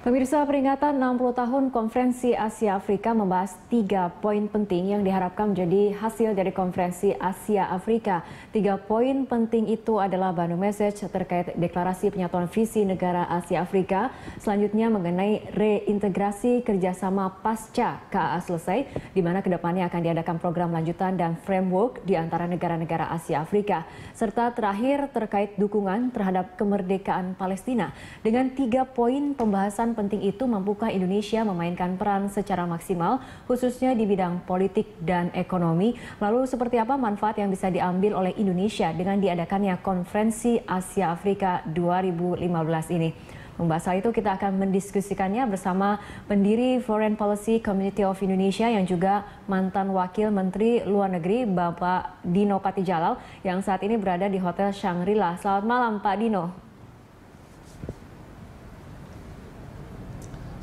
Pemirsa, peringatan 60 tahun Konferensi Asia Afrika membahas 3 poin penting yang diharapkan menjadi hasil dari Konferensi Asia Afrika. 3 poin penting itu adalah Bandung Message terkait deklarasi penyatuan visi negara Asia Afrika, selanjutnya mengenai reintegrasi kerjasama pasca KA selesai, di mana kedepannya akan diadakan program lanjutan dan framework di antara negara-negara Asia Afrika, serta terakhir terkait dukungan terhadap kemerdekaan Palestina. Dengan 3 poin pembahasan penting itu, mampukah Indonesia memainkan peran secara maksimal, khususnya di bidang politik dan ekonomi? Lalu seperti apa manfaat yang bisa diambil oleh Indonesia dengan diadakannya Konferensi Asia Afrika 2015 ini? Membahas hal itu kita akan mendiskusikannya bersama pendiri Foreign Policy Community of Indonesia yang juga mantan Wakil Menteri Luar Negeri Bapak Dino Patijalal yang saat ini berada di Hotel Shangri-La. Selamat malam Pak Dino.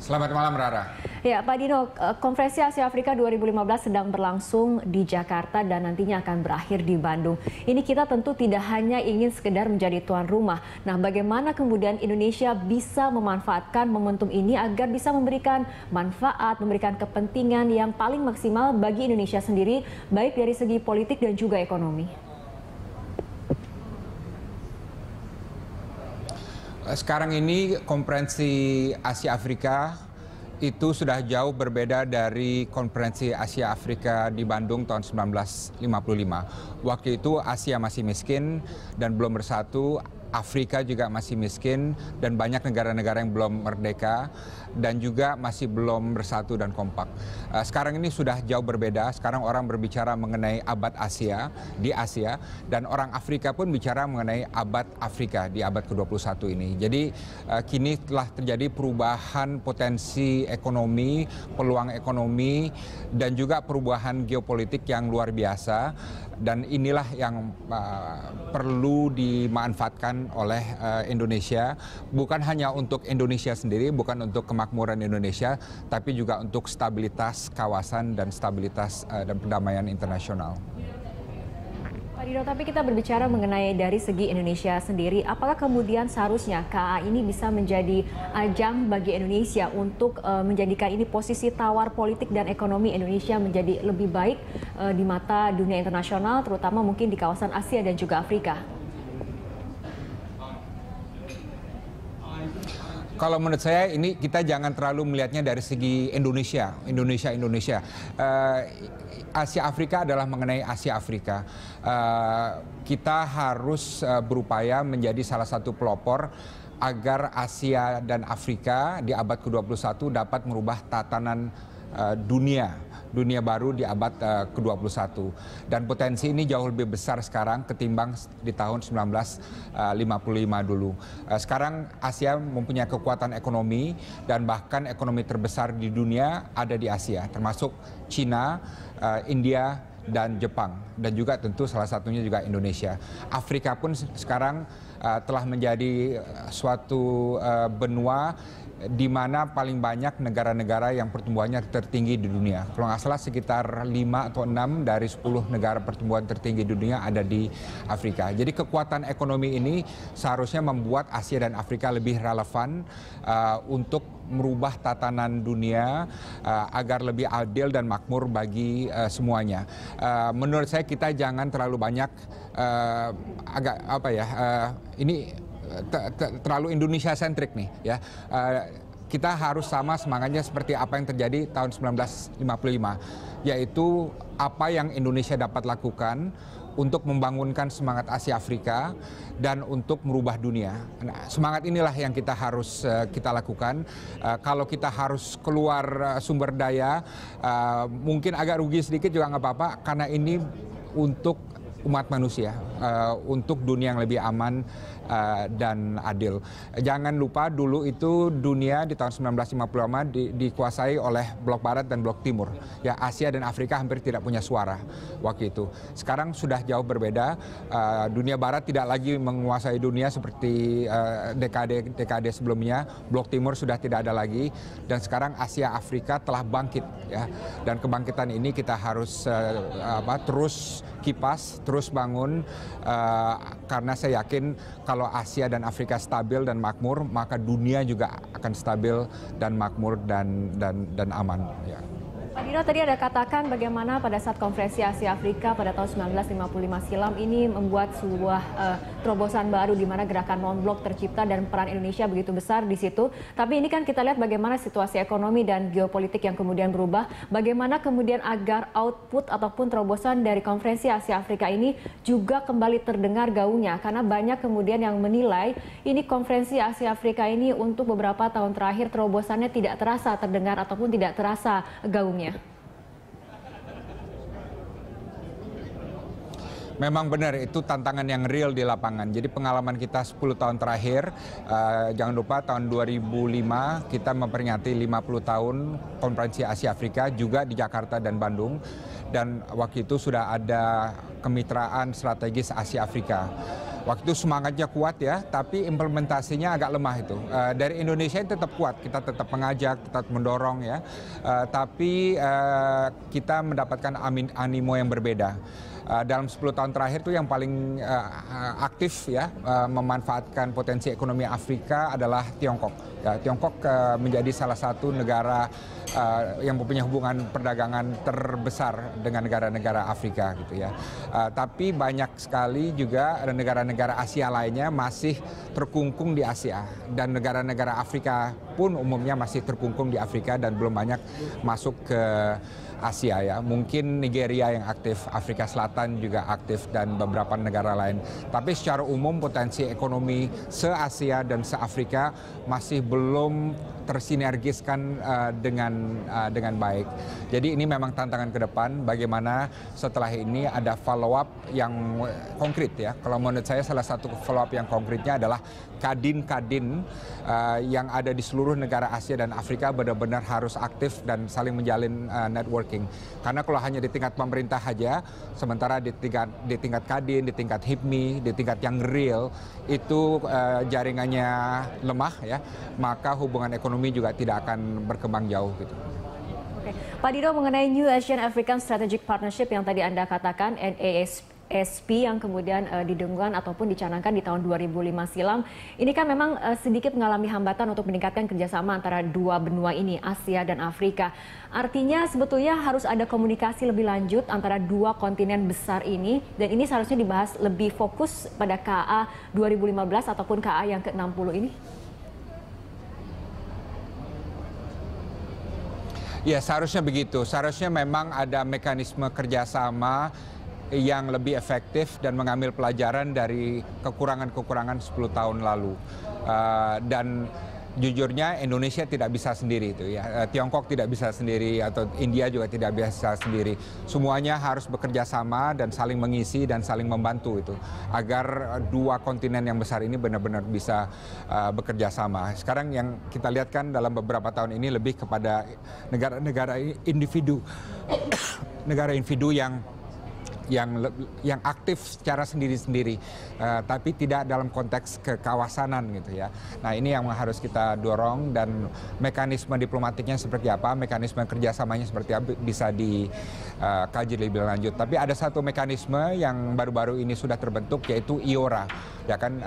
Selamat malam Rara. Ya Pak Dino, Konferensi Asia Afrika 2015 sedang berlangsung di Jakarta dan nantinya akan berakhir di Bandung. Ini kita tentu tidak hanya ingin sekedar menjadi tuan rumah. Nah, bagaimana kemudian Indonesia bisa memanfaatkan momentum ini agar bisa memberikan manfaat, memberikan kepentingan yang paling maksimal bagi Indonesia sendiri, baik dari segi politik dan juga ekonomi? Sekarang ini Konferensi Asia Afrika itu sudah jauh berbeda dari Konferensi Asia Afrika di Bandung tahun 1955. Waktu itu Asia masih miskin dan belum bersatu, Afrika juga masih miskin dan banyak negara-negara yang belum merdeka dan juga masih belum bersatu dan kompak. Sekarang ini sudah jauh berbeda. Sekarang orang berbicara mengenai abad Asia di Asia dan orang Afrika pun bicara mengenai abad Afrika di abad ke-21 ini. Jadi kini telah terjadi perubahan potensi ekonomi, peluang ekonomi dan juga perubahan geopolitik yang luar biasa. Dan inilah yang perlu dimanfaatkan oleh Indonesia, bukan hanya untuk Indonesia sendiri, bukan untuk kemakmuran Indonesia, tapi juga untuk stabilitas kawasan dan stabilitas dan perdamaian internasional. Pak Dino, tapi kita berbicara mengenai dari segi Indonesia sendiri, apakah kemudian seharusnya KA ini bisa menjadi ajang bagi Indonesia untuk menjadikan ini posisi tawar politik dan ekonomi Indonesia menjadi lebih baik di mata dunia internasional, terutama mungkin di kawasan Asia dan juga Afrika? Kalau menurut saya ini kita jangan terlalu melihatnya dari segi Indonesia. Asia Afrika adalah mengenai Asia Afrika. Kita harus berupaya menjadi salah satu pelopor agar Asia dan Afrika di abad ke-21 dapat merubah tatanan dunia baru di abad ke-21. Dan potensi ini jauh lebih besar sekarang ketimbang di tahun 1955 dulu. Sekarang Asia mempunyai kekuatan ekonomi dan bahkan ekonomi terbesar di dunia ada di Asia, termasuk Cina, India, dan Jepang. Dan juga tentu salah satunya juga Indonesia. Afrika pun sekarang telah menjadi suatu benua di mana paling banyak negara-negara yang pertumbuhannya tertinggi di dunia. Kalau nggak salah sekitar 5 atau 6 dari 10 negara pertumbuhan tertinggi di dunia ada di Afrika. Jadi kekuatan ekonomi ini seharusnya membuat Asia dan Afrika lebih relevan untuk merubah tatanan dunia agar lebih adil dan makmur bagi semuanya. Menurut saya kita jangan terlalu banyak ini terlalu Indonesia sentrik nih ya. Kita harus sama semangatnya seperti apa yang terjadi tahun 1955, yaitu apa yang Indonesia dapat lakukan untuk membangunkan semangat Asia Afrika dan untuk merubah dunia. Nah, semangat inilah yang kita harus kita lakukan. Kalau kita harus keluar sumber daya, mungkin agak rugi sedikit juga nggak apa-apa, karena ini untuk umat manusia, untuk dunia yang lebih aman dan adil. Jangan lupa dulu itu dunia di tahun 1955 dikuasai oleh blok barat dan blok timur. Ya, Asia dan Afrika hampir tidak punya suara waktu itu. Sekarang sudah jauh berbeda. Dunia barat tidak lagi menguasai dunia seperti dekade sebelumnya. Blok timur sudah tidak ada lagi dan sekarang Asia Afrika telah bangkit ya. Dan kebangkitan ini kita harus terus kipas, terus bangun karena saya yakin kalau kalau Asia dan Afrika stabil dan makmur, maka dunia juga akan stabil dan makmur dan aman. Ya. Pak Dino tadi ada katakan bagaimana pada saat konferensi Asia Afrika pada tahun 1955 silam ini membuat sebuah terobosan baru di mana gerakan non-blok tercipta dan peran Indonesia begitu besar di situ. Tapi ini kan kita lihat bagaimana situasi ekonomi dan geopolitik yang kemudian berubah. Bagaimana kemudian agar output ataupun terobosan dari konferensi Asia Afrika ini juga kembali terdengar gaungnya. Karena banyak kemudian yang menilai ini konferensi Asia Afrika ini untuk beberapa tahun terakhir terobosannya tidak terasa terdengar ataupun tidak terasa gaungnya. Memang benar, itu tantangan yang real di lapangan. Jadi pengalaman kita 10 tahun terakhir, jangan lupa tahun 2005 kita memperingati 50 tahun Konferensi Asia Afrika juga di Jakarta dan Bandung. Dan waktu itu sudah ada kemitraan strategis Asia Afrika. Waktu itu semangatnya kuat ya, tapi implementasinya agak lemah itu. Dari Indonesia tetap kuat, kita tetap mengajak, tetap mendorong ya. Tapi kita mendapatkan animo yang berbeda. Dalam 10 tahun terakhir itu yang paling aktif ya memanfaatkan potensi ekonomi Afrika adalah Tiongkok. Ya, Tiongkok menjadi salah satu negara yang mempunyai hubungan perdagangan terbesar dengan negara-negara Afrika gitu ya. Tapi banyak sekali juga negara-negara Asia lainnya masih terkungkung di Asia, dan negara-negara Afrika pun umumnya masih terkungkung di Afrika dan belum banyak masuk ke Asia ya. Mungkin Nigeria yang aktif, Afrika Selatan juga aktif, dan beberapa negara lain. Tapi secara umum potensi ekonomi se-Asia dan se-Afrika masih belum tersinergiskan dengan baik. Jadi ini memang tantangan ke depan, bagaimana setelah ini ada follow up yang konkret ya. Kalau menurut saya salah satu follow up yang konkretnya adalah kadin-kadin yang ada di seluruh negara Asia dan Afrika benar-benar harus aktif dan saling menjalin networking. Karena kalau hanya di tingkat pemerintah saja, sementara di tingkat kadin, di tingkat HIPMI, di tingkat yang real itu jaringannya lemah ya, maka hubungan ekonomi juga tidak akan berkembang jauh gitu. Oke. Pak Dino, mengenai New Asian African Strategic Partnership yang tadi Anda katakan, NASP yang kemudian didengungkan ataupun dicanangkan di tahun 2005 silam, ini kan memang sedikit mengalami hambatan untuk meningkatkan kerjasama antara dua benua ini, Asia dan Afrika. Artinya sebetulnya harus ada komunikasi lebih lanjut antara dua kontinen besar ini, dan ini seharusnya dibahas lebih fokus pada KA 2015 ataupun KA yang ke-60 ini? Ya, seharusnya begitu. Seharusnya memang ada mekanisme kerjasama yang lebih efektif dan mengambil pelajaran dari kekurangan-kekurangan 10 tahun lalu. Dan jujurnya Indonesia tidak bisa sendiri itu ya. Tiongkok tidak bisa sendiri, atau India juga tidak bisa sendiri. Semuanya harus bekerja sama dan saling mengisi dan saling membantu itu, agar dua kontinen yang besar ini benar-benar bisa bekerja sama. Sekarang yang kita lihat kan dalam beberapa tahun ini lebih kepada negara-negara individu, negara individu yang aktif secara sendiri-sendiri, tapi tidak dalam konteks kekawasanan gitu ya. Nah, ini yang harus kita dorong, dan mekanisme diplomatiknya seperti apa, mekanisme kerjasamanya seperti apa bisa dikaji lebih lanjut. Tapi ada satu mekanisme yang baru-baru ini sudah terbentuk, yaitu IORA, ya kan,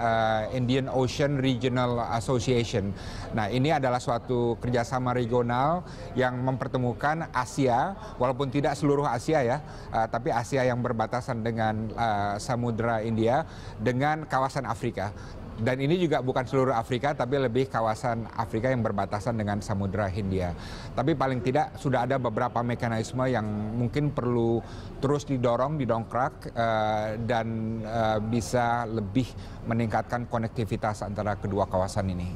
Indian Ocean Regional Association. Nah, ini adalah suatu kerjasama regional yang mempertemukan Asia, walaupun tidak seluruh Asia ya, tapi Asia yang berbatasan dengan Samudra India dengan kawasan Afrika. Dan ini juga bukan seluruh Afrika, tapi lebih kawasan Afrika yang berbatasan dengan Samudra Hindia. Tapi paling tidak sudah ada beberapa mekanisme yang mungkin perlu terus didorong, didongkrak, dan bisa lebih meningkatkan konektivitas antara kedua kawasan ini.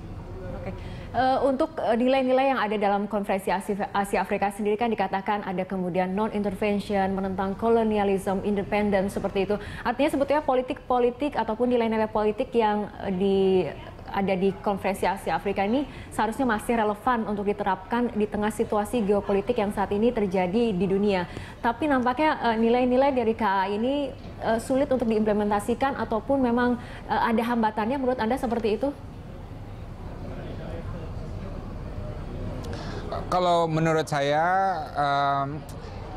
Oke. Untuk nilai-nilai yang ada dalam konferensi Asia Afrika sendiri kan dikatakan ada kemudian non-intervention, menentang kolonialisme, independen, seperti itu. Artinya sebetulnya politik-politik ataupun nilai-nilai politik yang ada di konferensi Asia Afrika ini seharusnya masih relevan untuk diterapkan di tengah situasi geopolitik yang saat ini terjadi di dunia. Tapi nampaknya nilai-nilai dari KA ini sulit untuk diimplementasikan, ataupun memang ada hambatannya. Menurut Anda seperti itu? Kalau menurut saya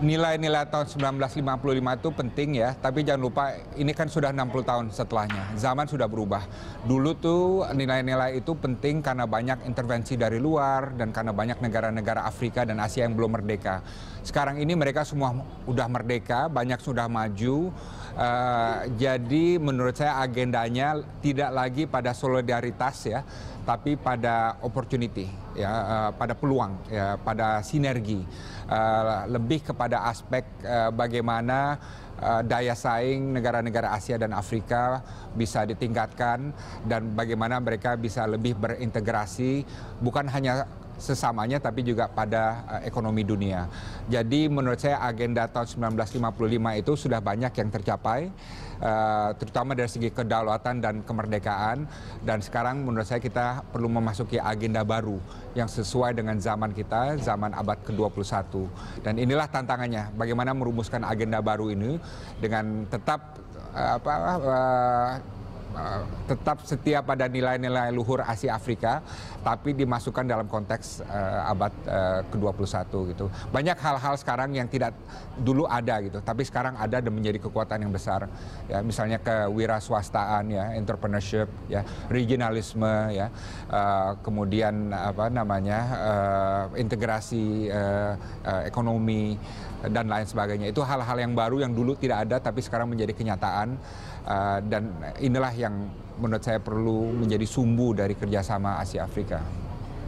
nilai-nilai tahun 1955 itu penting ya, tapi jangan lupa ini kan sudah 60 tahun setelahnya. Zaman sudah berubah. Dulu tuh nilai-nilai itu penting karena banyak intervensi dari luar dan karena banyak negara-negara Afrika dan Asia yang belum merdeka. Sekarang ini mereka semua udah merdeka, banyak sudah maju. Jadi menurut saya agendanya tidak lagi pada solidaritas ya, tapi pada opportunity ya, pada peluang ya, pada sinergi. Lebih kepada aspek bagaimana daya saing negara-negara Asia dan Afrika bisa ditingkatkan dan bagaimana mereka bisa lebih berintegrasi bukan hanya sesamanya tapi juga pada ekonomi dunia. Jadi menurut saya agenda tahun 1955 itu sudah banyak yang tercapai, terutama dari segi kedaulatan dan kemerdekaan, dan sekarang menurut saya kita perlu memasuki agenda baru yang sesuai dengan zaman kita, zaman abad ke-21. Dan inilah tantangannya, bagaimana merumuskan agenda baru ini dengan tetap tetap setia pada nilai-nilai luhur Asia Afrika, tapi dimasukkan dalam konteks abad ke-21 gitu. Banyak hal-hal sekarang yang tidak dulu ada gitu, tapi sekarang ada dan menjadi kekuatan yang besar. Ya, misalnya kewirausahaan ya, entrepreneurship ya, regionalisme ya, kemudian integrasi ekonomi dan lain sebagainya. Itu hal-hal yang baru yang dulu tidak ada tapi sekarang menjadi kenyataan. Dan inilah yang menurut saya perlu menjadi sumbu dari kerjasama Asia Afrika.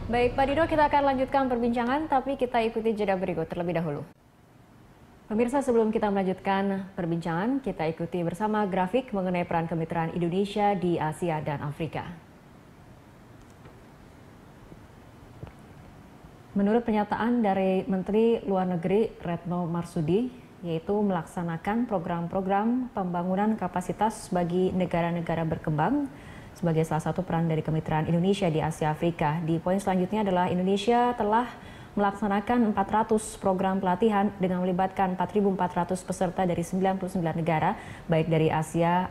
Baik Pak Dino, kita akan lanjutkan perbincangan, tapi kita ikuti jeda berikut terlebih dahulu. Pemirsa, sebelum kita melanjutkan perbincangan, kita ikuti bersama grafik mengenai peran kemitraan Indonesia di Asia dan Afrika. Menurut pernyataan dari Menteri Luar Negeri Retno Marsudi, yaitu melaksanakan program-program pembangunan kapasitas bagi negara-negara berkembang sebagai salah satu peran dari kemitraan Indonesia di Asia Afrika. Di poin selanjutnya adalah Indonesia telah melaksanakan 400 program pelatihan dengan melibatkan 4.400 peserta dari 99 negara, baik dari Asia,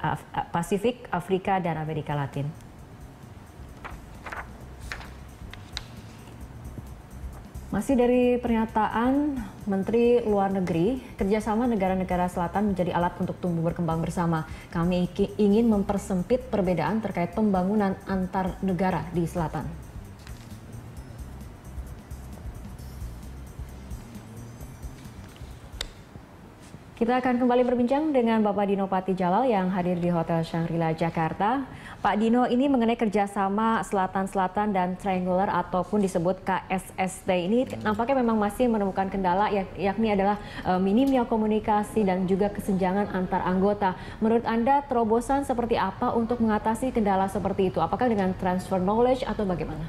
Pasifik, Afrika, dan Amerika Latin. Masih dari pernyataan Menteri Luar Negeri, kerjasama negara-negara selatan menjadi alat untuk tumbuh berkembang bersama. Kami ingin mempersempit perbedaan terkait pembangunan antar negara di selatan. Kita akan kembali berbincang dengan Bapak Dino Patijalal yang hadir di Hotel Shangri-La Jakarta. Pak Dino, ini mengenai kerjasama Selatan-Selatan dan Triangular ataupun disebut KSST ini nampaknya memang masih menemukan kendala, yakni adalah minimnya komunikasi dan juga kesenjangan antar anggota. Menurut Anda, terobosan seperti apa untuk mengatasi kendala seperti itu? Apakah dengan transfer knowledge atau bagaimana?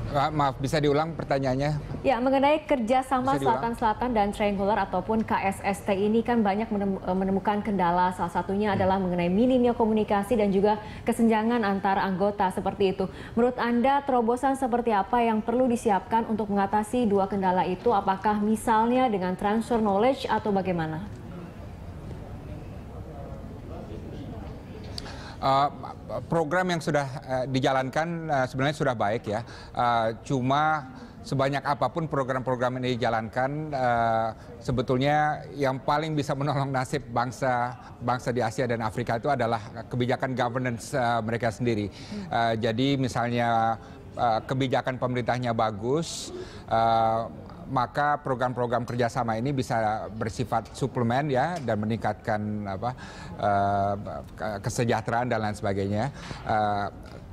Maaf, bisa diulang pertanyaannya? Ya, mengenai kerjasama Selatan-Selatan dan Triangular ataupun KSST ini kan banyak menemukan kendala. Salah satunya adalah mengenai minimnya komunikasi dan juga kesenjangan antar anggota seperti itu. Menurut Anda, terobosan seperti apa yang perlu disiapkan untuk mengatasi dua kendala itu? Apakah misalnya dengan transfer knowledge atau bagaimana? Program yang sudah dijalankan sebenarnya sudah baik ya. Cuma sebanyak apapun program-program ini dijalankan, sebetulnya yang paling bisa menolong nasib bangsa di Asia dan Afrika itu adalah kebijakan governance mereka sendiri. Jadi misalnya kebijakan pemerintahnya bagus, maka program-program kerjasama ini bisa bersifat suplemen ya dan meningkatkan kesejahteraan dan lain sebagainya.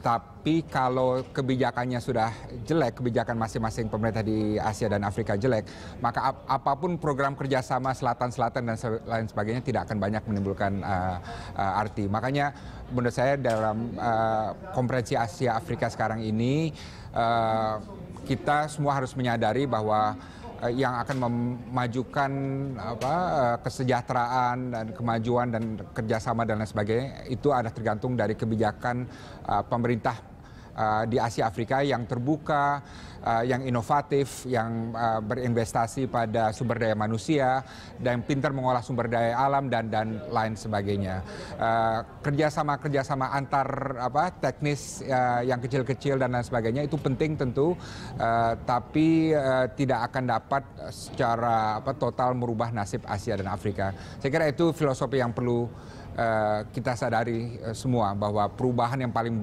Tapi kalau kebijakannya sudah jelek, kebijakan masing-masing pemerintah di Asia dan Afrika jelek, maka apapun program kerjasama Selatan-Selatan dan lain sebagainya tidak akan banyak menimbulkan arti. Makanya menurut saya dalam konferensi Asia Afrika sekarang ini, kita semua harus menyadari bahwa yang akan memajukan kesejahteraan dan kemajuan dan kerjasama dan lain sebagainya itu ada tergantung dari kebijakan pemerintah di Asia Afrika yang terbuka, yang inovatif, yang berinvestasi pada sumber daya manusia, dan pintar mengolah sumber daya alam dan lain sebagainya. Kerjasama antar teknis yang kecil-kecil dan lain sebagainya itu penting tentu, tapi tidak akan dapat secara total merubah nasib Asia dan Afrika. Saya kira itu filosofi yang perlu kita sadari semua, bahwa perubahan yang paling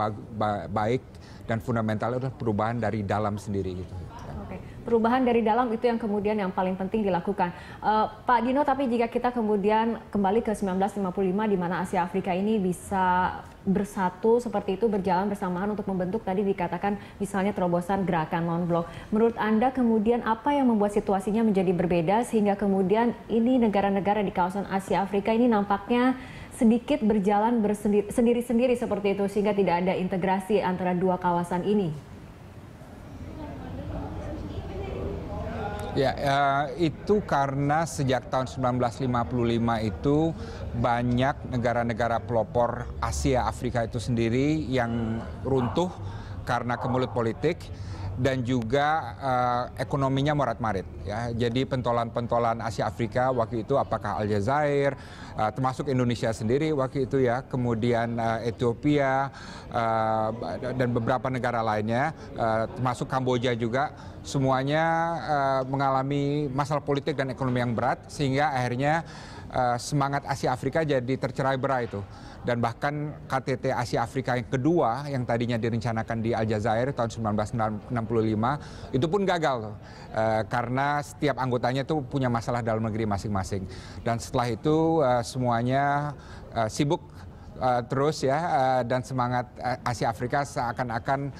baik dan fundamental adalah perubahan dari dalam sendiri gitu. Oke, perubahan dari dalam itu yang kemudian yang paling penting dilakukan. Pak Dino, tapi jika kita kemudian kembali ke 1955 di mana Asia Afrika ini bisa bersatu seperti itu, berjalan bersamaan untuk membentuk tadi dikatakan misalnya terobosan gerakan non-blok. Menurut Anda kemudian apa yang membuat situasinya menjadi berbeda sehingga kemudian ini negara-negara di kawasan Asia Afrika ini nampaknya sedikit berjalan sendiri-sendiri seperti itu sehingga tidak ada integrasi antara dua kawasan ini? Ya, itu karena sejak tahun 1955 itu banyak negara-negara pelopor Asia Afrika itu sendiri yang runtuh karena kemelut politik dan juga ekonominya morat-marit. Ya. Jadi pentolan-pentolan Asia Afrika waktu itu apakah Aljazair, termasuk Indonesia sendiri waktu itu ya, kemudian Ethiopia dan beberapa negara lainnya, termasuk Kamboja juga, semuanya mengalami masalah politik dan ekonomi yang berat sehingga akhirnya semangat Asia Afrika jadi tercerai-berai itu. Dan bahkan KTT Asia Afrika yang kedua yang tadinya direncanakan di Aljazair tahun 1965 itu pun gagal tuh. Karena setiap anggotanya tuh punya masalah dalam negeri masing-masing. Dan setelah itu semuanya sibuk terus ya, dan semangat Asia Afrika seakan-akan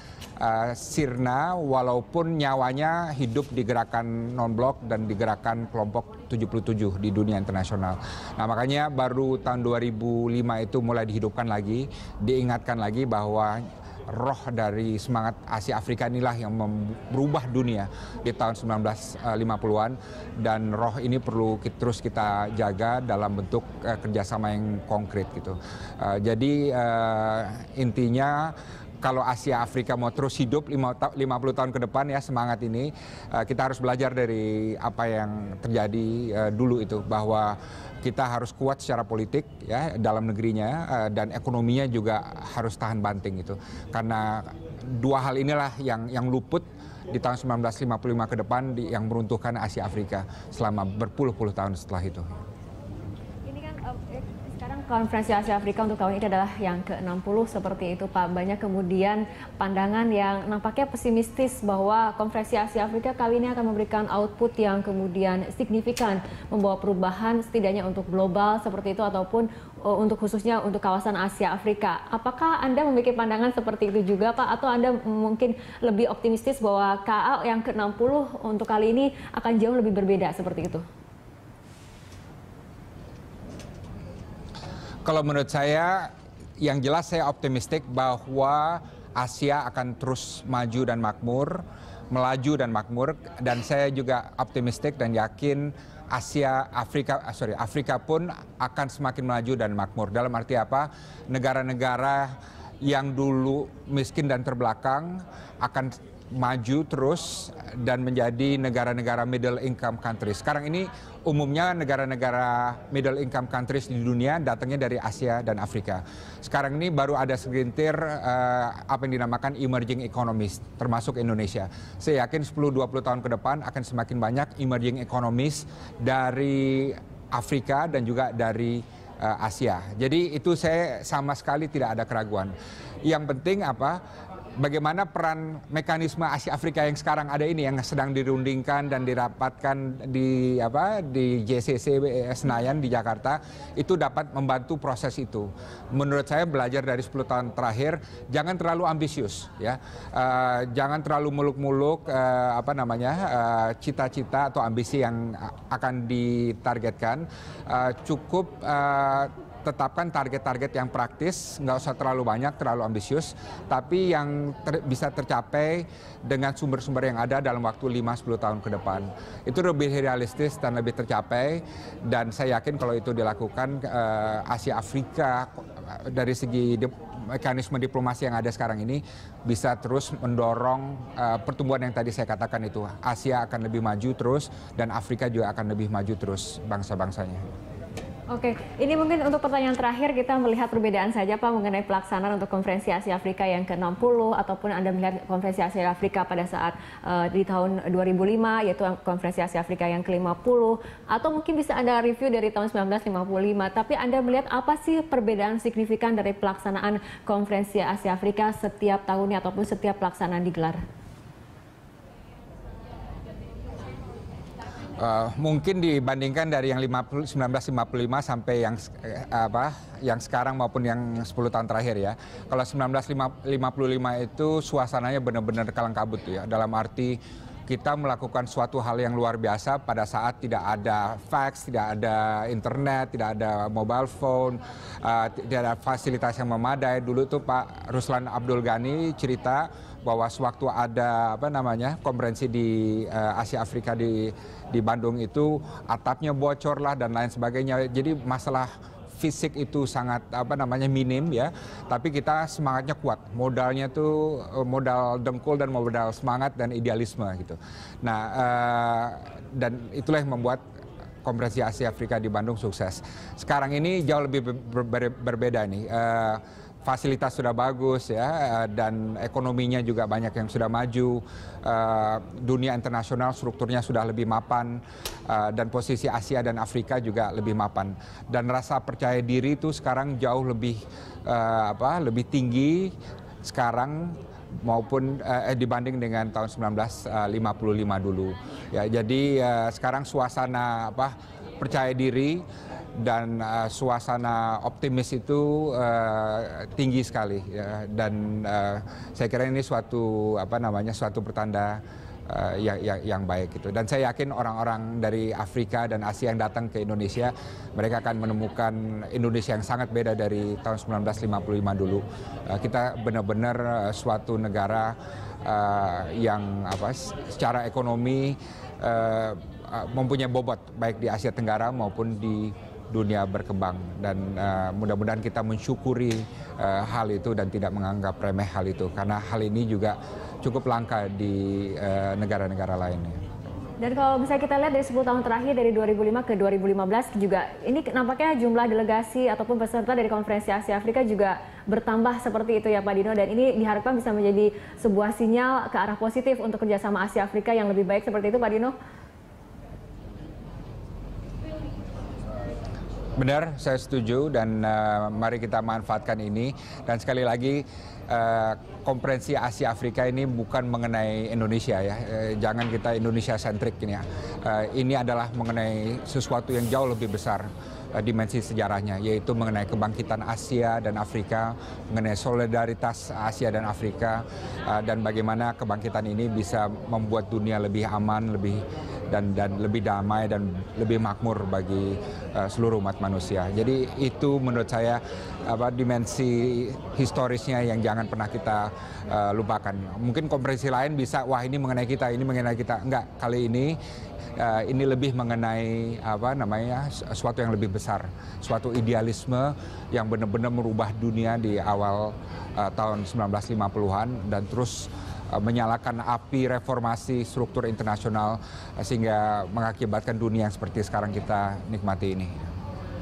sirna walaupun nyawanya hidup di gerakan non-blok dan di gerakan kelompok 77 di dunia internasional. Nah makanya baru tahun 2005 itu mulai dihidupkan lagi, diingatkan lagi bahwa roh dari semangat Asia Afrika inilah yang merubah dunia di tahun 1950-an, dan roh ini perlu terus kita jaga dalam bentuk kerjasama yang konkret gitu. Jadi intinya kalau Asia Afrika mau terus hidup 50 tahun ke depan ya, semangat ini kita harus belajar dari apa yang terjadi dulu itu, bahwa kita harus kuat secara politik ya dalam negerinya, dan ekonominya juga harus tahan banting itu. Karena dua hal inilah yang luput di tahun 1955 ke depan yang meruntuhkan Asia Afrika selama berpuluh-puluh tahun setelah itu. Sekarang konferensi Asia Afrika untuk tahun ini adalah yang ke-60 seperti itu Pak. Banyak kemudian pandangan yang nampaknya pesimistis bahwa konferensi Asia Afrika kali ini akan memberikan output yang kemudian signifikan, membawa perubahan setidaknya untuk global seperti itu ataupun untuk khususnya untuk kawasan Asia Afrika. Apakah Anda memiliki pandangan seperti itu juga Pak, atau Anda mungkin lebih optimistis bahwa KA yang ke-60 untuk kali ini akan jauh lebih berbeda seperti itu? Kalau menurut saya, yang jelas saya optimistik bahwa Asia akan terus maju dan makmur, melaju dan makmur, dan saya juga optimistik dan yakin Afrika pun akan semakin maju dan makmur. Dalam arti apa? Negara-negara yang dulu miskin dan terbelakang akan maju terus dan menjadi negara-negara middle income countries. Sekarang ini umumnya negara-negara middle income countries di dunia datangnya dari Asia dan Afrika. Sekarang ini baru ada segelintir apa yang dinamakan emerging economies, termasuk Indonesia. Saya yakin 10-20 tahun ke depan akan semakin banyak emerging economies dari Afrika dan juga dari Asia. Jadi itu saya sama sekali tidak ada keraguan. Yang penting apa? Bagaimana peran mekanisme Asia Afrika yang sekarang ada ini, yang sedang dirundingkan dan dirapatkan di JCC Senayan di Jakarta, itu dapat membantu proses itu. Menurut saya belajar dari 10 tahun terakhir, jangan terlalu ambisius ya, jangan terlalu muluk-muluk cita-cita atau ambisi yang akan ditargetkan, cukup tetapkan target-target yang praktis, nggak usah terlalu banyak, terlalu ambisius, tapi yang bisa tercapai dengan sumber-sumber yang ada dalam waktu 5-10 tahun ke depan. Itu lebih realistis dan lebih tercapai, dan saya yakin kalau itu dilakukan, Asia Afrika dari segi mekanisme diplomasi yang ada sekarang ini bisa terus mendorong pertumbuhan yang tadi saya katakan itu. Asia akan lebih maju terus dan Afrika juga akan lebih maju terus bangsa-bangsanya. Oke, ini mungkin untuk pertanyaan terakhir kita melihat perbedaan saja Pak mengenai pelaksanaan untuk Konferensi Asia Afrika yang ke-60 ataupun Anda melihat Konferensi Asia Afrika pada saat di tahun 2005 yaitu Konferensi Asia Afrika yang ke-50 atau mungkin bisa Anda review dari tahun 1955, tapi Anda melihat apa sih perbedaan signifikan dari pelaksanaan Konferensi Asia Afrika setiap tahunnya ataupun setiap pelaksanaan digelar? Mungkin dibandingkan dari yang 1955 sampai yang sekarang maupun yang 10 tahun terakhir ya. Kalau 1955 itu suasananya benar-benar kalang kabut ya. Dalam arti kita melakukan suatu hal yang luar biasa pada saat tidak ada fax, tidak ada internet, tidak ada mobile phone, tidak ada fasilitas yang memadai. Dulu tuh Pak Ruslan Abdul Ghani cerita bahwa sewaktu ada konferensi di Asia Afrika di Bandung itu atapnya bocor lah dan lain sebagainya. Jadi masalah fisik itu sangat minim ya, tapi kita semangatnya kuat. Modalnya tuh modal dengkul dan modal semangat dan idealisme gitu. Nah, dan itulah yang membuat Konferensi Asia Afrika di Bandung sukses. Sekarang ini jauh lebih berbeda nih. Fasilitas sudah bagus ya, dan ekonominya juga banyak yang sudah maju. Dunia internasional strukturnya sudah lebih mapan, dan posisi Asia dan Afrika juga lebih mapan. Dan rasa percaya diri itu sekarang jauh lebih tinggi sekarang maupun dibanding dengan tahun 1955 dulu. Ya, jadi sekarang suasana percaya diri dan suasana optimis itu tinggi sekali ya. Dan saya kira ini suatu pertanda yang baik gitu. Dan saya yakin orang-orang dari Afrika dan Asia yang datang ke Indonesia, mereka akan menemukan Indonesia yang sangat beda dari tahun 1955 dulu. Kita benar-benar suatu negara yang secara ekonomi mempunyai bobot baik di Asia Tenggara maupun di dunia berkembang, dan mudah-mudahan kita mensyukuri hal itu dan tidak menganggap remeh hal itu, karena hal ini juga cukup langka di negara-negara lainnya. Dan kalau misalnya kita lihat dari 10 tahun terakhir dari 2005 ke 2015 juga ini nampaknya jumlah delegasi ataupun peserta dari Konferensi Asia Afrika juga bertambah seperti itu ya Pak Dino, dan ini diharapkan bisa menjadi sebuah sinyal ke arah positif untuk kerjasama Asia Afrika yang lebih baik seperti itu Pak Dino. Benar, saya setuju, dan mari kita manfaatkan ini. Dan sekali lagi, Konferensi Asia Afrika ini bukan mengenai Indonesia ya. Jangan kita Indonesia sentrik ini ya. Ini adalah mengenai sesuatu yang jauh lebih besar dimensi sejarahnya, yaitu mengenai kebangkitan Asia dan Afrika, mengenai solidaritas Asia dan Afrika, dan bagaimana kebangkitan ini bisa membuat dunia lebih aman, lebih damai dan lebih makmur bagi seluruh umat manusia. Jadi itu menurut saya dimensi historisnya yang jangan pernah kita lupakan. Mungkin konferensi lain bisa, wah ini mengenai kita, ini mengenai kita. Enggak, kali ini lebih mengenai suatu yang lebih besar, suatu idealisme yang benar-benar merubah dunia di awal tahun 1950-an dan terus menyalakan api reformasi struktur internasional sehingga mengakibatkan dunia yang seperti sekarang kita nikmati ini.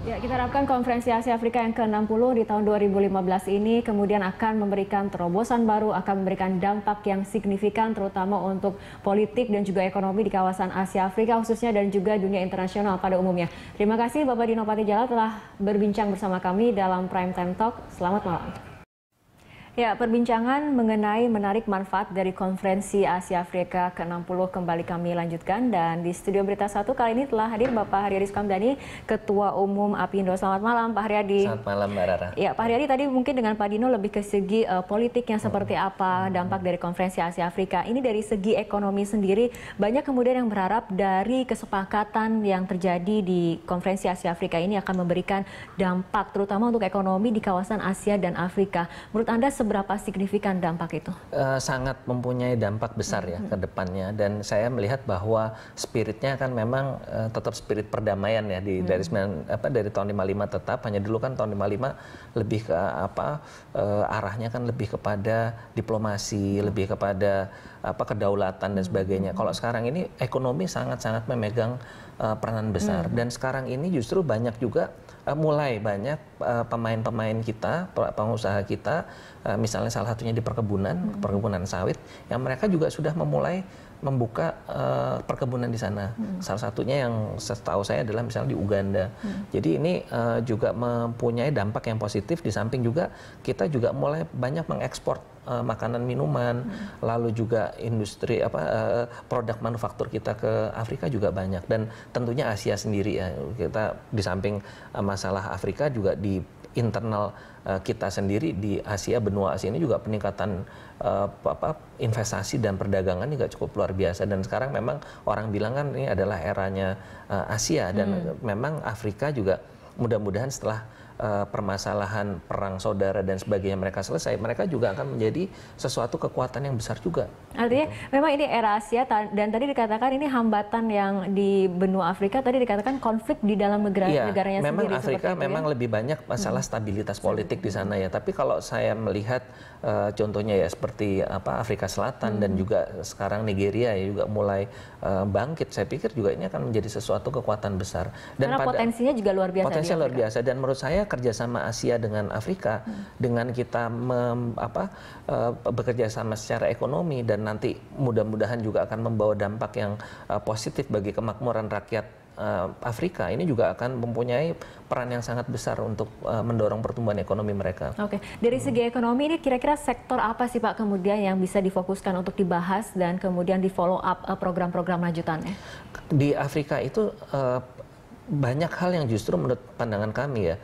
Ya, kita harapkan Konferensi Asia Afrika yang ke-60 di tahun 2015 ini kemudian akan memberikan terobosan baru, akan memberikan dampak yang signifikan terutama untuk politik dan juga ekonomi di kawasan Asia Afrika khususnya dan juga dunia internasional pada umumnya. Terima kasih Bapak Dino Patijala telah berbincang bersama kami dalam Prime Time Talk. Selamat malam. Ya, perbincangan mengenai menarik manfaat dari Konferensi Asia Afrika ke-60 kembali kami lanjutkan, dan di studio Berita 1 kali ini telah hadir Bapak Haryadi Sukamdhani, Ketua Umum APindo. Selamat malam Pak Haryadi. Selamat malam Mbak Rara. Ya, Pak Haryadi, tadi mungkin dengan Pak Dino lebih ke segi politiknya seperti apa dampak dari Konferensi Asia Afrika. Ini dari segi ekonomi sendiri, banyak kemudian yang berharap dari kesepakatan yang terjadi di Konferensi Asia Afrika ini akan memberikan dampak terutama untuk ekonomi di kawasan Asia dan Afrika. Menurut Anda seberapa signifikan dampak itu? Sangat mempunyai dampak besar ya ke depannya, dan saya melihat bahwa spiritnya kan memang tetap spirit perdamaian ya dari tahun 55 tetap, hanya dulu kan tahun 55 lebih ke arahnya kan lebih kepada diplomasi, lebih kepada kedaulatan dan sebagainya. Kalau sekarang ini ekonomi sangat-sangat memegang peranan besar, dan sekarang ini justru banyak juga mulai banyak pemain-pemain kita, pengusaha kita, misalnya salah satunya di perkebunan sawit, yang mereka juga sudah memulai membuka perkebunan di sana. Salah satunya yang setahu saya adalah misalnya di Uganda. Jadi ini juga mempunyai dampak yang positif, di samping juga kita juga mulai banyak mengekspor makanan minuman, lalu juga industri produk manufaktur kita ke Afrika juga banyak, dan tentunya Asia sendiri ya, kita di samping masalah Afrika juga di internal kita sendiri di Asia, benua Asia ini juga peningkatan investasi dan perdagangan juga cukup luar biasa, dan sekarang memang orang bilang kan ini adalah eranya Asia, dan memang Afrika juga mudah-mudahan setelah permasalahan perang saudara dan sebagainya mereka selesai, mereka juga akan menjadi sesuatu kekuatan yang besar juga. Artinya memang ini era Asia, dan tadi dikatakan ini hambatan yang di benua Afrika, tadi dikatakan konflik di dalam negaranya memang sendiri. Afrika memang lebih banyak masalah stabilitas politik di sana ya, tapi kalau saya melihat contohnya ya seperti Afrika Selatan dan juga sekarang Nigeria ya juga mulai bangkit, saya pikir juga ini akan menjadi sesuatu kekuatan besar. Dan karena potensinya juga luar biasa. Potensinya luar biasa, dan menurut saya kerjasama Asia dengan Afrika, dengan kita bekerja sama secara ekonomi, dan nanti mudah-mudahan juga akan membawa dampak yang positif bagi kemakmuran rakyat Afrika, ini juga akan mempunyai peran yang sangat besar untuk mendorong pertumbuhan ekonomi mereka. Oke, dari segi ekonomi ini kira-kira sektor apa sih Pak kemudian yang bisa difokuskan untuk dibahas dan kemudian di follow up program-program lanjutannya? Di Afrika itu banyak hal yang justru menurut pandangan kami ya,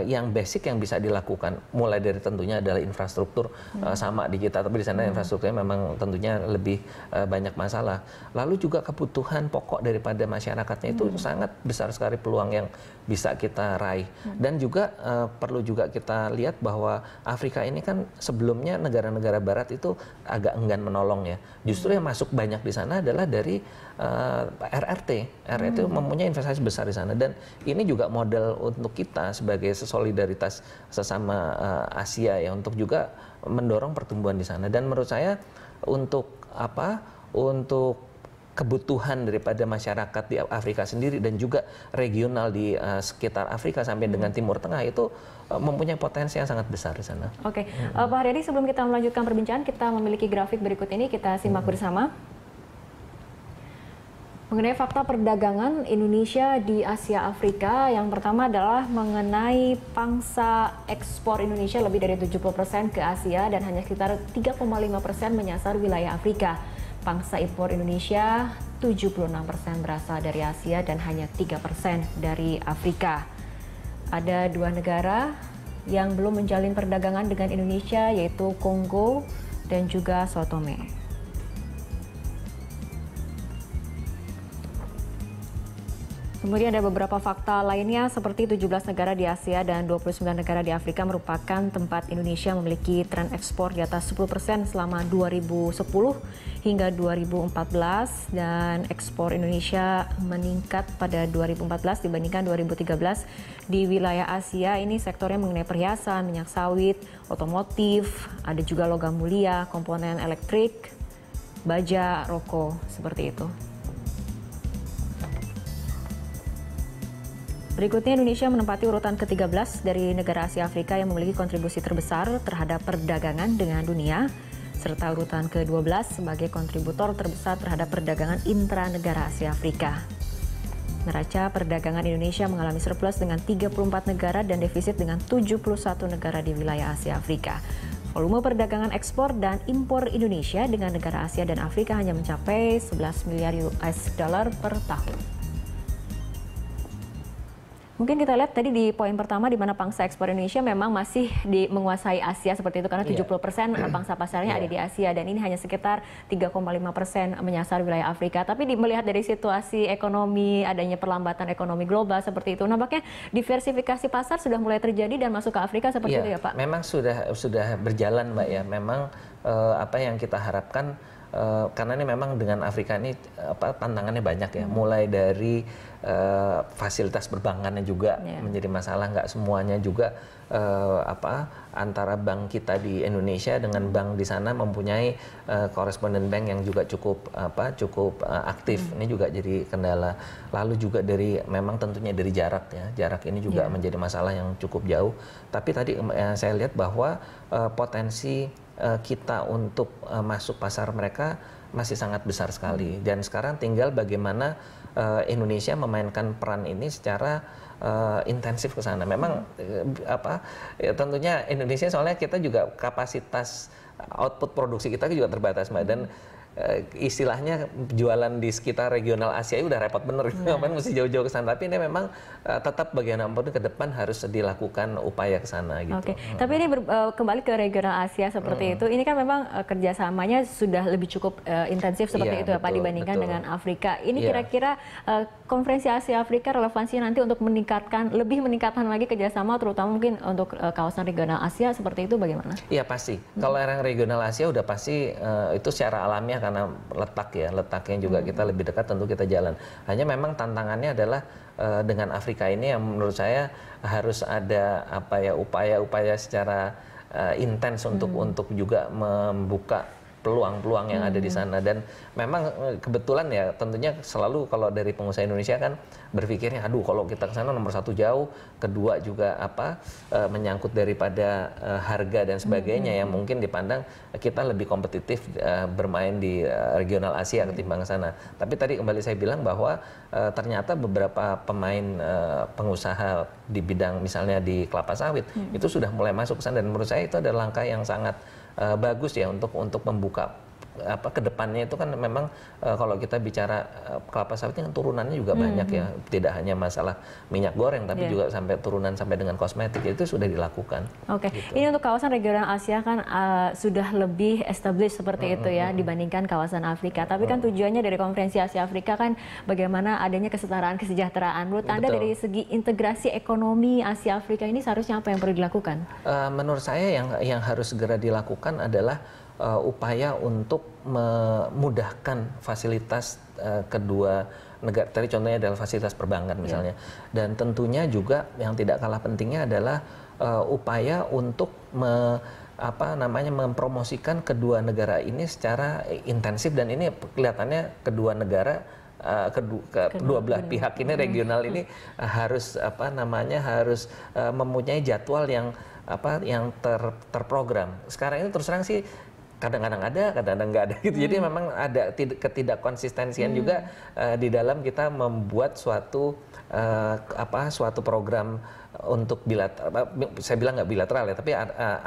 yang basic yang bisa dilakukan, mulai dari tentunya adalah infrastruktur, sama di kita, tapi di sana infrastrukturnya memang tentunya lebih banyak masalah. Lalu juga kebutuhan pokok daripada masyarakatnya itu sangat besar sekali peluang yang bisa kita raih. Dan juga perlu juga kita lihat bahwa Afrika ini kan sebelumnya negara-negara barat itu agak enggan menolong ya. Justru yang masuk banyak di sana adalah dari RRT. RRT mempunyai investasi besar di sana, dan ini juga model untuk kita sebagai solidaritas sesama Asia ya, untuk juga mendorong pertumbuhan di sana. Dan menurut saya untuk kebutuhan daripada masyarakat di Afrika sendiri dan juga regional di sekitar Afrika sampai dengan Timur Tengah itu mempunyai potensi yang sangat besar di sana. Oke, Pak Haryadi, sebelum kita melanjutkan perbincangan, kita memiliki grafik berikut ini, kita simak bersama. Mengenai fakta perdagangan Indonesia di Asia Afrika, yang pertama adalah mengenai pangsa ekspor Indonesia lebih dari 70% ke Asia dan hanya sekitar 3,5% menyasar wilayah Afrika. Pangsa impor Indonesia 76% berasal dari Asia dan hanya 3% dari Afrika. Ada dua negara yang belum menjalin perdagangan dengan Indonesia, yaitu Kongo dan juga Sao Tome. Kemudian ada beberapa fakta lainnya seperti 17 negara di Asia dan 29 negara di Afrika merupakan tempat Indonesia memiliki tren ekspor di atas 10% selama 2010 hingga 2014, dan ekspor Indonesia meningkat pada 2014 dibandingkan 2013 di wilayah Asia. Ini sektornya mengenai perhiasan, minyak sawit, otomotif, ada juga logam mulia, komponen elektrik, baja, rokok, seperti itu. Berikutnya, Indonesia menempati urutan ke-13 dari negara Asia Afrika yang memiliki kontribusi terbesar terhadap perdagangan dengan dunia, serta urutan ke-12 sebagai kontributor terbesar terhadap perdagangan intranegara Asia Afrika. Neraca perdagangan Indonesia mengalami surplus dengan 34 negara dan defisit dengan 71 negara di wilayah Asia Afrika. Volume perdagangan ekspor dan impor Indonesia dengan negara Asia dan Afrika hanya mencapai 11 miliar US dollar per tahun. Mungkin kita lihat tadi di poin pertama di mana pangsa ekspor Indonesia memang masih menguasai Asia seperti itu karena 70% pangsa pasarnya ada di Asia dan ini hanya sekitar 3,5% menyasar wilayah Afrika. Tapi melihat dari situasi ekonomi, adanya perlambatan ekonomi global seperti itu, nampaknya diversifikasi pasar sudah mulai terjadi dan masuk ke Afrika seperti itu ya Pak? Memang sudah berjalan Mbak ya. Memang apa yang kita harapkan karena ini memang dengan Afrika ini tantangannya banyak ya, mulai dari fasilitas perbankannya juga menjadi masalah, nggak semuanya juga antara bank kita di Indonesia dengan bank di sana mempunyai koresponden bank yang juga cukup aktif. Ini juga jadi kendala. Lalu juga memang tentunya dari jarak ya, jarak ini juga menjadi masalah yang cukup jauh. Tapi tadi saya lihat bahwa potensi kita untuk masuk pasar mereka masih sangat besar sekali dan sekarang tinggal bagaimana Indonesia memainkan peran ini secara intensif ke sana. Memang tentunya Indonesia soalnya kita juga kapasitas output produksi kita juga terbatas Mbak, dan istilahnya jualan di sekitar regional Asia udah repot bener, ngapain mesti jauh-jauh ke sana. Tapi ini memang tetap bagaimanapun ke depan harus dilakukan upaya ke sana gitu. Oke. Tapi ini kembali ke regional Asia seperti itu. Ini kan memang kerjasamanya sudah lebih cukup intensif seperti itu ya Pak dibandingkan dengan Afrika. Ini kira-kira konferensi Asia Afrika relevansinya nanti untuk lebih meningkatkan lagi kerjasama terutama mungkin untuk kawasan regional Asia seperti itu bagaimana? Iya pasti. Kalau yang regional Asia udah pasti itu secara alamiah karena letaknya juga kita lebih dekat, tentu kita jalan. Hanya memang tantangannya adalah dengan Afrika ini yang menurut saya harus ada upaya-upaya secara intens untuk juga membuka peluang-peluang yang ada di sana. Dan memang kebetulan ya tentunya selalu kalau dari pengusaha Indonesia kan berpikirnya aduh kalau kita ke sana nomor satu jauh, kedua juga menyangkut daripada harga dan sebagainya yang mungkin dipandang kita lebih kompetitif bermain di regional Asia ketimbang sana. Tapi tadi kembali saya bilang bahwa ternyata beberapa pemain pengusaha di bidang misalnya di kelapa sawit itu sudah mulai masuk ke sana dan menurut saya itu adalah langkah yang sangat bagus ya untuk membuka kedepannya itu kan memang kalau kita bicara kelapa sawit kan turunannya juga banyak ya, tidak hanya masalah minyak goreng tapi juga sampai turunan sampai dengan kosmetik itu sudah dilakukan. Oke, gitu. Ini untuk kawasan regional Asia kan sudah lebih established seperti itu ya dibandingkan kawasan Afrika. Tapi kan tujuannya dari konferensi Asia Afrika kan bagaimana adanya kesetaraan kesejahteraan. Menurut Anda dari segi integrasi ekonomi Asia Afrika ini seharusnya apa yang perlu dilakukan? Menurut saya yang harus segera dilakukan adalah upaya untuk memudahkan fasilitas kedua negara. Tadi contohnya adalah fasilitas perbankan misalnya. Dan tentunya juga yang tidak kalah pentingnya adalah upaya untuk mempromosikan kedua negara ini secara intensif, dan ini kelihatannya kedua negara kedua belah pihak ini regional ini harus harus mempunyai jadwal yang terprogram. Sekarang ini terus terang sih kadang-kadang ada, kadang-kadang nggak ada gitu. Jadi memang ada ketidakkonsistensian juga di dalam kita membuat suatu program untuk saya bilang nggak bilateral ya, tapi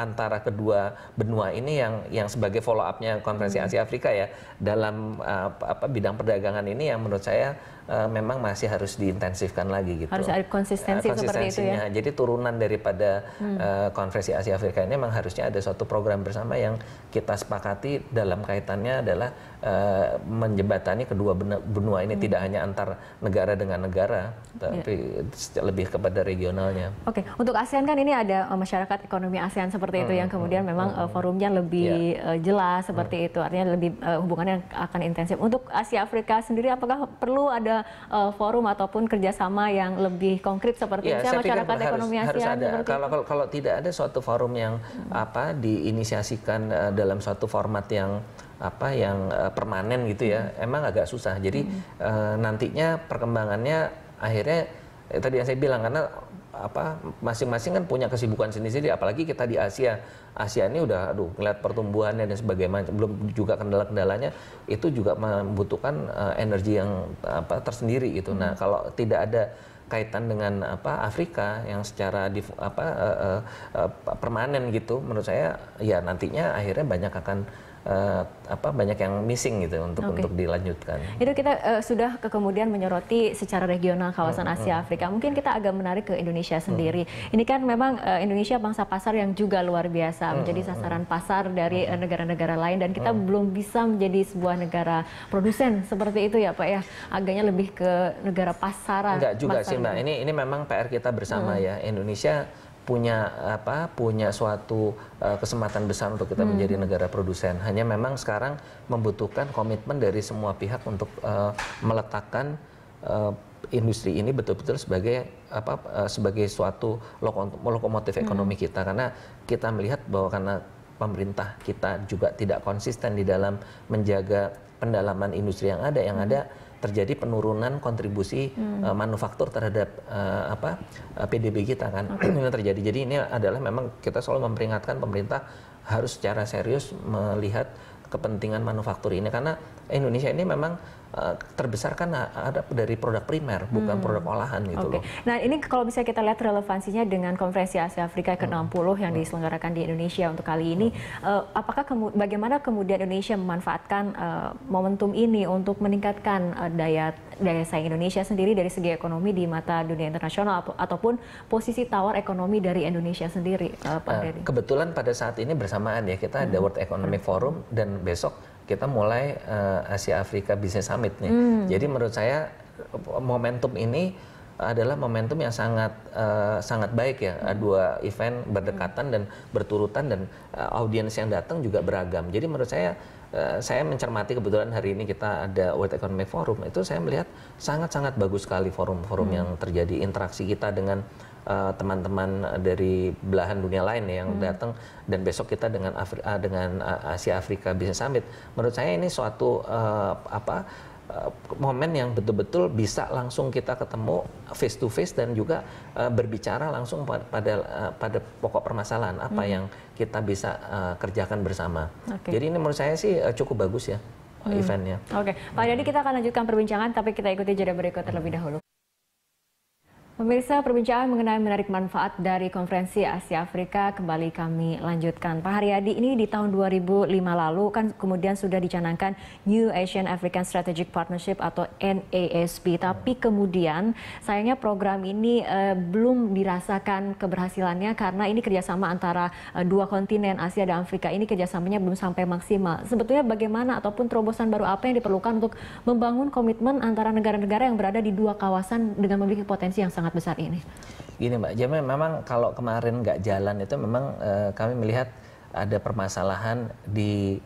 antara kedua benua ini yang sebagai follow up-nya konferensi Asia Afrika ya dalam bidang perdagangan ini yang menurut saya memang masih harus diintensifkan lagi gitu. Harus ada konsistensi seperti itu ya. Jadi turunan daripada konferensi Asia Afrika ini memang harusnya ada suatu program bersama yang kita sepakati dalam kaitannya adalah menjembatani kedua benua ini, tidak hanya antar negara dengan negara, tapi lebih kepada regionalnya. Oke, untuk ASEAN kan ini ada masyarakat ekonomi ASEAN seperti itu yang kemudian memang forumnya lebih jelas seperti itu, artinya lebih hubungannya akan intensif. Untuk Asia Afrika sendiri apakah perlu ada forum ataupun kerjasama yang lebih konkret seperti misalnya masyarakat ekonomi ASEAN? Kalau tidak ada suatu forum yang diinisiasikan dalam suatu format yang permanen gitu ya, emang agak susah. Jadi nantinya perkembangannya akhirnya tadi yang saya bilang, karena masing-masing kan punya kesibukan sendiri-sendiri, apalagi kita di Asia ini udah ngeliat pertumbuhannya dan sebagainya, belum juga kendala-kendalanya itu juga membutuhkan energi yang tersendiri gitu. Nah, kalau tidak ada kaitan dengan Afrika yang secara permanen gitu, menurut saya ya nantinya akhirnya banyak akan banyak yang missing gitu untuk dilanjutkan. Itu kita sudah kemudian menyoroti secara regional kawasan Asia Afrika. Mungkin kita agak menarik ke Indonesia sendiri. Ini kan memang Indonesia bangsa pasar yang juga luar biasa, menjadi sasaran pasar dari negara-negara lain, dan kita belum bisa menjadi sebuah negara produsen seperti itu ya Pak ya. Agaknya lebih ke negara pasaran. Enggak juga sih Mbak. Ini memang PR kita bersama ya. Indonesia punya suatu kesempatan besar untuk kita menjadi negara produsen. Hanya memang sekarang membutuhkan komitmen dari semua pihak untuk meletakkan industri ini betul-betul sebagai suatu lokomotif ekonomi kita, karena kita melihat bahwa karena pemerintah kita juga tidak konsisten di dalam menjaga pendalaman industri yang ada terjadi penurunan kontribusi manufaktur terhadap PDB kita kan. Ini terjadi. Jadi ini adalah memang kita selalu memperingatkan pemerintah harus secara serius melihat kepentingan manufaktur ini, karena Indonesia ini memang terbesar kan ada dari produk primer, bukan produk olahan gitu loh. Nah ini kalau bisa kita lihat relevansinya dengan Konferensi Asia Afrika ke-60 yang diselenggarakan di Indonesia untuk kali ini, bagaimana kemudian Indonesia memanfaatkan momentum ini untuk meningkatkan daya saing Indonesia sendiri dari segi ekonomi di mata dunia internasional, ataupun posisi tawar ekonomi dari Indonesia sendiri, Pak Dery? Kebetulan pada saat ini bersamaan ya kita ada World Economic Forum, dan besok kita mulai Asia Afrika Business Summit nih. Jadi menurut saya momentum ini adalah momentum yang sangat baik ya. Dua event berdekatan dan berturutan, dan audiens yang datang juga beragam. Jadi menurut saya mencermati kebetulan hari ini kita ada World Economic Forum, itu saya melihat sangat-sangat bagus sekali forum-forum yang terjadi, interaksi kita dengan teman-teman dari belahan dunia lain yang datang, dan besok kita dengan Asia Afrika Business Summit. Menurut saya ini suatu momen yang betul-betul bisa langsung kita ketemu face to face, dan juga berbicara langsung pada pokok permasalahan apa yang kita bisa kerjakan bersama. Jadi ini menurut saya sih cukup bagus ya eventnya. Pak Dery, kita akan lanjutkan perbincangan, tapi kita ikuti jeda berikut terlebih dahulu. Pemirsa, perbincangan mengenai menarik manfaat dari Konferensi Asia Afrika kembali kami lanjutkan. Pak Haryadi, ini di tahun 2005 lalu kan kemudian sudah dicanangkan New Asian African Strategic Partnership atau NASP. Tapi kemudian sayangnya program ini belum dirasakan keberhasilannya karena ini kerjasama antara dua kontinen Asia dan Afrika. Ini kerjasamanya belum sampai maksimal. Sebetulnya bagaimana ataupun terobosan baru apa yang diperlukan untuk membangun komitmen antara negara-negara yang berada di dua kawasan dengan memiliki potensi yang sangat besar ini? Gini Mbak, jadi memang kalau kemarin nggak jalan itu memang kami melihat ada permasalahan di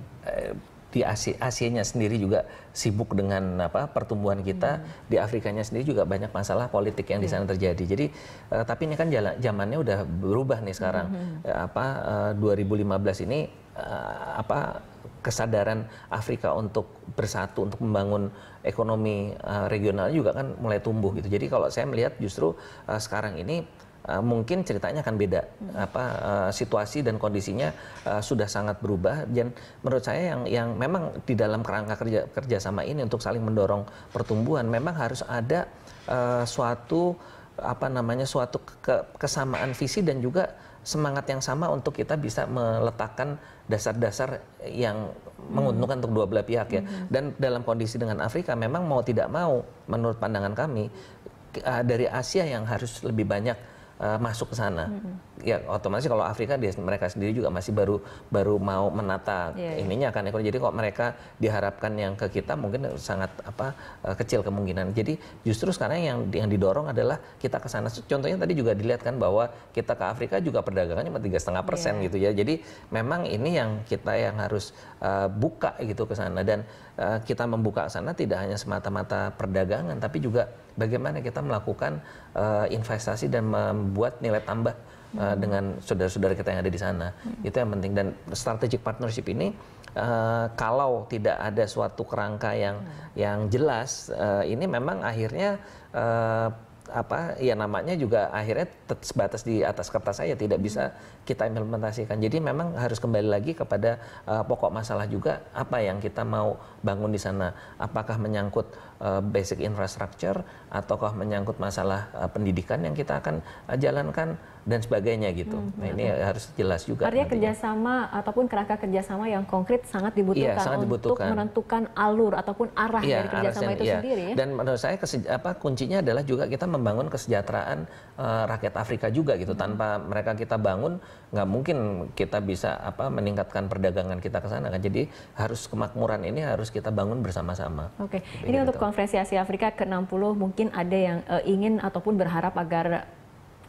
Asianya sendiri juga sibuk dengan pertumbuhan kita, di Afrikanya sendiri juga banyak masalah politik yang di sana terjadi. Jadi tapi ini kan zamannya udah berubah nih sekarang. 2015 ini kesadaran Afrika untuk bersatu, untuk membangun ekonomi regional juga kan mulai tumbuh gitu. Jadi kalau saya melihat justru sekarang ini mungkin ceritanya akan beda. Situasi dan kondisinya sudah sangat berubah, dan menurut saya yang memang di dalam kerangka kerjasama ini untuk saling mendorong pertumbuhan memang harus ada suatu kesamaan visi dan juga semangat yang sama untuk kita bisa meletakkan dasar-dasar yang menguntungkan untuk dua belah pihak ya. Dan dalam kondisi dengan Afrika memang mau tidak mau menurut pandangan kami dari Asia yang harus lebih banyak masuk ke sana. Ya otomatis kalau Afrika mereka sendiri juga masih baru mau menata ininya kan. Jadi kok mereka diharapkan yang ke kita mungkin sangat kecil kemungkinan. Jadi justru sekarang yang didorong adalah kita ke sana. Contohnya tadi juga dilihat kan bahwa kita ke Afrika juga perdagangannya 3,5% gitu ya. Jadi memang ini yang kita yang harus buka gitu ke sana, dan kita membuka ke sana tidak hanya semata-mata perdagangan tapi juga bagaimana kita melakukan investasi dan membuat nilai tambah dengan saudara-saudara kita yang ada di sana. Itu yang penting. Dan strategic partnership ini kalau tidak ada suatu kerangka yang jelas, ini memang akhirnya namanya juga akhirnya sebatas di atas kertas saja, tidak bisa kita implementasikan. Jadi memang harus kembali lagi kepada pokok masalah juga apa yang kita mau bangun di sana. Apakah menyangkut basic infrastructure ataukah menyangkut masalah pendidikan yang kita akan jalankan, dan sebagainya gitu. Nah ini harus jelas juga. Artinya kerjasama ataupun kerangka kerjasama yang konkret sangat dibutuhkan, sangat untuk menentukan alur ataupun arah dari kerjasama itu sendiri. Ya? Dan menurut saya kuncinya adalah juga kita membangun kesejahteraan rakyat Afrika juga gitu. Tanpa mereka kita bangun, nggak mungkin kita bisa meningkatkan perdagangan kita ke sana kan. Jadi harus kemakmuran ini harus kita bangun bersama-sama. Oke, ini untuk Konferensi Asia Afrika ke-60 mungkin ada yang ingin ataupun berharap agar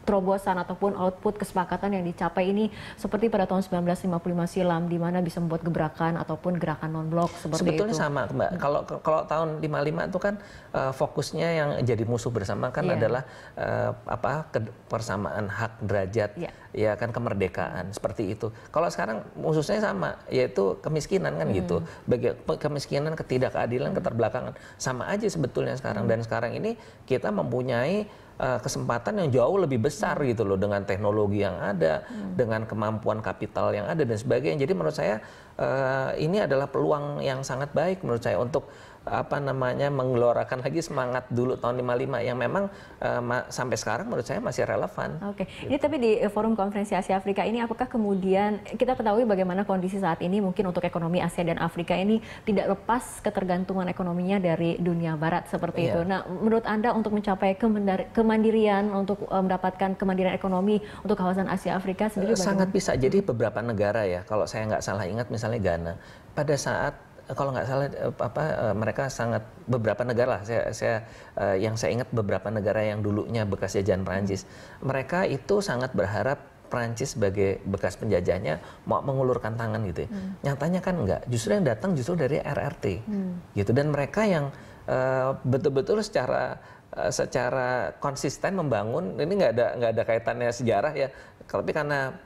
terobosan ataupun output kesepakatan yang dicapai ini seperti pada tahun 1955 silam, di mana bisa membuat gebrakan ataupun gerakan non-blok seperti Sebetulnya itu. Sebetulnya sama, Mbak. Kalau tahun 55 itu kan fokusnya yang jadi musuh bersama kan adalah persamaan hak derajat, ya kan, kemerdekaan seperti itu. Kalau sekarang musuhnya sama, yaitu kemiskinan kan gitu. Kemiskinan, ketidakadilan, keterbelakangan sama aja sebetulnya sekarang. Dan sekarang ini kita mempunyai kesempatan yang jauh lebih besar gitu loh, dengan teknologi yang ada, dengan kemampuan kapital yang ada dan sebagainya. Jadi menurut saya ini adalah peluang yang sangat baik menurut saya untuk menggelorakan lagi semangat dulu tahun 55 yang memang sampai sekarang menurut saya masih relevan. Oke, ini tapi di Forum Konferensi Asia Afrika ini apakah kemudian kita ketahui bagaimana kondisi saat ini mungkin untuk ekonomi Asia dan Afrika ini tidak lepas ketergantungan ekonominya dari dunia barat seperti itu. Nah, menurut Anda untuk mencapai kemandirian, untuk mendapatkan kemandirian ekonomi untuk kawasan Asia Afrika sendiri bagaimana? Sangat bisa. Jadi beberapa negara ya, kalau saya nggak salah ingat misalnya Ghana, pada saat kalau nggak salah mereka sangat beberapa negara lah yang saya ingat beberapa negara yang dulunya bekas jajahan Prancis, mereka itu sangat berharap Prancis sebagai bekas penjajahnya mau mengulurkan tangan gitu ya. Nyatanya kan enggak, justru yang datang justru dari RRT gitu, dan mereka yang betul-betul secara konsisten membangun, ini nggak ada kaitannya sejarah ya, tapi karena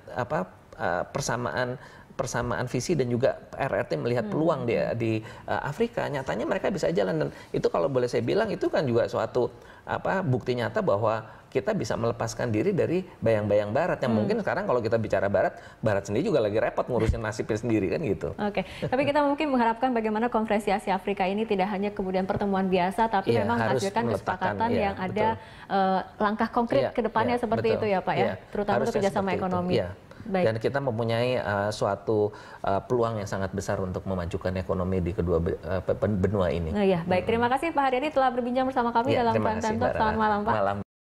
persamaan visi dan juga RRT melihat peluang di Afrika, nyatanya mereka bisa jalan. Dan itu kalau boleh saya bilang itu kan juga suatu bukti nyata bahwa kita bisa melepaskan diri dari bayang-bayang Barat yang mungkin sekarang kalau kita bicara Barat sendiri juga lagi repot ngurusin nasibnya sendiri kan gitu. Oke, tapi kita mungkin mengharapkan bagaimana Konferensi Asia Afrika ini tidak hanya kemudian pertemuan biasa, tapi memang menghasilkan kesepakatan yang ada langkah konkret ke depannya seperti itu ya Pak ya, terutama untuk kerjasama ekonomi. Baik. Dan kita mempunyai suatu peluang yang sangat besar untuk memajukan ekonomi di kedua benua ini. Baik. Terima kasih Pak Haryadi telah berbincang bersama kami dalam Prime Time Talk. Selamat malam Pak.